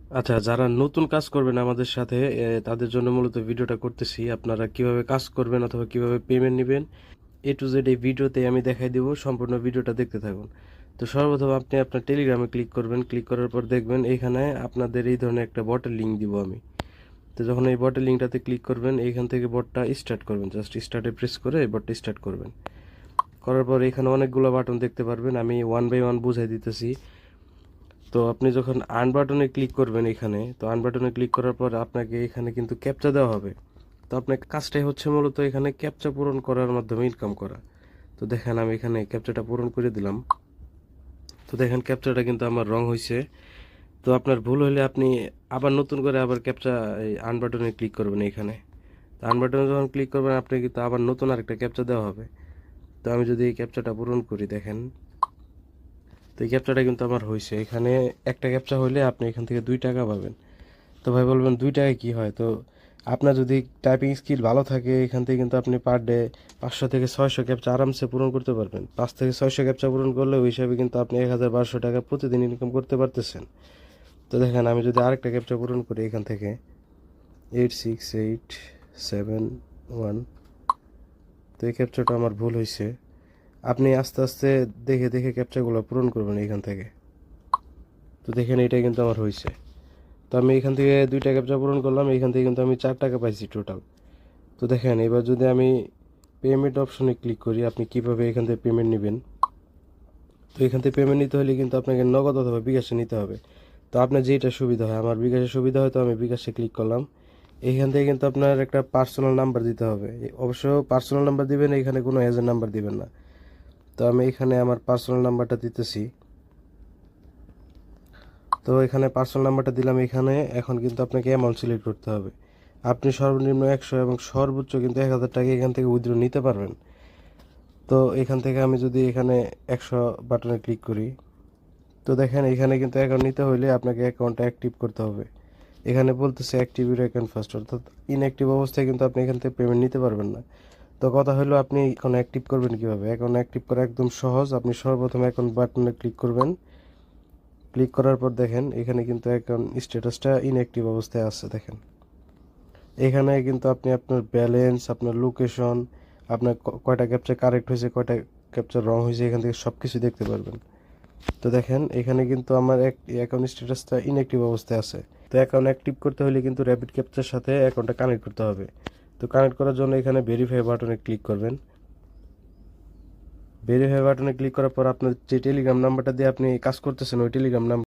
আচ্ছা, যারা নতুন কাজ করবেন আমাদের সাথে তাদের জন্য মূলত ভিডিওটা করতেছি। আপনারা কিভাবে কাজ করবেন অথবা কিভাবে পেমেন্ট নিবেন এ টু জেড এই ভিডিওতে আমি দেখাই দিব। সম্পূর্ণ ভিডিওটা দেখতে থাকুন। তো সর্বপ্রথম আপনি আপনার টেলিগ্রামে ক্লিক করবেন। ক্লিক করার পর দেখবেন এখানে আপনাদের এই ধরনের একটা বটের লিঙ্ক দিব আমি। তো যখন এই বটের লিঙ্কটাতে ক্লিক করবেন এইখান থেকে বটটা স্টার্ট করবেন। জাস্ট স্টার্টে প্রেস করে এই বটটা স্টার্ট করবেন। করার পর এখানে অনেকগুলো বাটন দেখতে পারবেন। আমি ওয়ান বাই ওয়ান বুঝাই দিতেছি। তো আপনি যখন আর্ন বাটনে ক্লিক করবেন এখানে, তো আর্ন বাটনে ক্লিক করার পর আপনাকে এখানে কিন্তু ক্যাপচা দেওয়া হবে। তো আপনার কাজটাই হচ্ছে মূলত এখানে ক্যাপচা পূরণ করার মাধ্যমে ইনকাম করা। তো দেখেন আমি এখানে ক্যাপচাটা পূরণ করে দিলাম। তো দেখেন ক্যাপচাটা কিন্তু আমার রং হয়েছে। তো আপনার ভুল হলে আপনি আবার নতুন করে আবার ক্যাপচা এই আর্ন বাটনে ক্লিক করবেন এখানে। তো আর্ন বাটনে যখন ক্লিক করবেন আপনি কিন্তু আবার নতুন আরেকটা ক্যাপচা দেওয়া হবে। তো আমি যদি এই ক্যাপচাটা পূরণ করি দেখেন, তো এই ক্যাপচাটা কিন্তু আমার হয়েছে। এখানে একটা ক্যাপচা হলে আপনি এখান থেকে 2 টাকা পাবেন। তো ভাই বলবেন 2 টাকায় কী হয়? তো আপনার যদি টাইপিং স্কিল ভালো থাকে এখান থেকে কিন্তু আপনি পার ডে 500 থেকে 600 ক্যাপচা আরামসে পূরণ করতে পারবেন। 5 থেকে 600 ক্যাপচা পূরণ করলে ওই হিসাবে কিন্তু আপনি 1000-1200 টাকা প্রতিদিন ইনকাম করতে পারতেছেন। তো দেখেন আমি যদি আরেকটা ক্যাপচা পূরণ করি এখান থেকে 8687 1, তো এই ক্যাপচাটা আমার ভুল হয়েছে। আপনি আস্তে আস্তে দেখে দেখে ক্যাপচাগুলো পূরণ করবেন এখান থেকে। তো দেখেন এটা কিন্তু আমার হয়েছে। তো আমি এখান থেকে 2 টাকা পূরণ করলাম, এখান থেকে কিন্তু আমি 4 টাকা পাইছি টোটাল। তো দেখেন এবার যদি আমি পেমেন্ট অপশনে ক্লিক করি, আপনি কিভাবে এখান থেকে পেমেন্ট নেবেন। তো এখান থেকে পেমেন্ট নিতে হলে কিন্তু আপনাকে নগদ অথবা বিকাশে নিতে হবে। তো আপনার যেটা সুবিধা হয়, আমার বিকাশে সুবিধা হয় তো আমি বিকাশে ক্লিক করলাম। এইখান থেকে কিন্তু আপনার একটা পার্সোনাল নাম্বার দিতে হবে। অবশ্য পার্সোনাল নাম্বার দিবেন, এখানে কোনো এজেন্ট নাম্বার দিবেন না। তো আমি এখানে আমার পার্সোনাল নাম্বারটা দিতেছি। তো এখানে পার্সোনাল নাম্বারটা দিলাম। এখানে এখন কিন্তু আপনাকে অ্যামাউন্ট সিলেক্ট করতে হবে। আপনি সর্বনিম্ন 100 এবং সর্বোচ্চ কিন্তু 1000 টাকা এখান থেকে উইথড্র নিতে পারবেন। তো এখান থেকে আমি যদি এখানে 100 বাটনে ক্লিক করি, তো দেখেন এখানে কিন্তু অ্যাকাউন্ট নিতে হলে আপনাকে অ্যাকাউন্টটা অ্যাক্টিভ করতে হবে। এখানে বলতেছে অ্যাক্টিভ ইউর অ্যাকাউন্ট ফার্স্ট, অর্থাৎ ইনঅ্যাক্টিভ অবস্থায় কিন্তু আপনি এখান থেকে পেমেন্ট নিতে পারবেন না। তো কথা হলো আপনি এখন অ্যাক্টিভ করবেন কীভাবে। অ্যাকাউন্ট অ্যাক্টিভ করা একদম সহজ। আপনি সর্বপ্রথম অ্যাকাউন্ট বাটনে ক্লিক করবেন। ক্লিক করার পর দেখেন এখানে কিন্তু অ্যাকাউন্ট স্ট্যাটাসটা ইনঅ্যাক্টিভ অবস্থায় আছে দেখেন। এখানে কিন্তু আপনি আপনার ব্যালেন্স, আপনার লোকেশন, আপনার কয়টা ক্যাপচা কারেক্ট হয়েছে, কয়টা ক্যাপচা রং হয়েছে, এখান থেকে সব কিছু দেখতে পারবেন। তো দেখেন এখানে কিন্তু আমার অ্যাকাউন্ট স্ট্যাটাসটা ইনঅ্যাক্টিভ অবস্থায় আছে। তো অ্যাকাউন্ট অ্যাক্টিভ করতে হলে কিন্তু র্যাপিড ক্যাপচার সাথে অ্যাকাউন্টটা কানেক্ট করতে হবে। তো কানেক্ট করার জন্য এখানে ভেরিফাই বাটনে ক্লিক করবেন। ভেরিফাই বাটনে ক্লিক করার পর আপনার যে টেলিগ্রাম নাম্বারটা দিয়ে আপনি কাজ করতেছেন ওই টেলিগ্রাম নাম্বার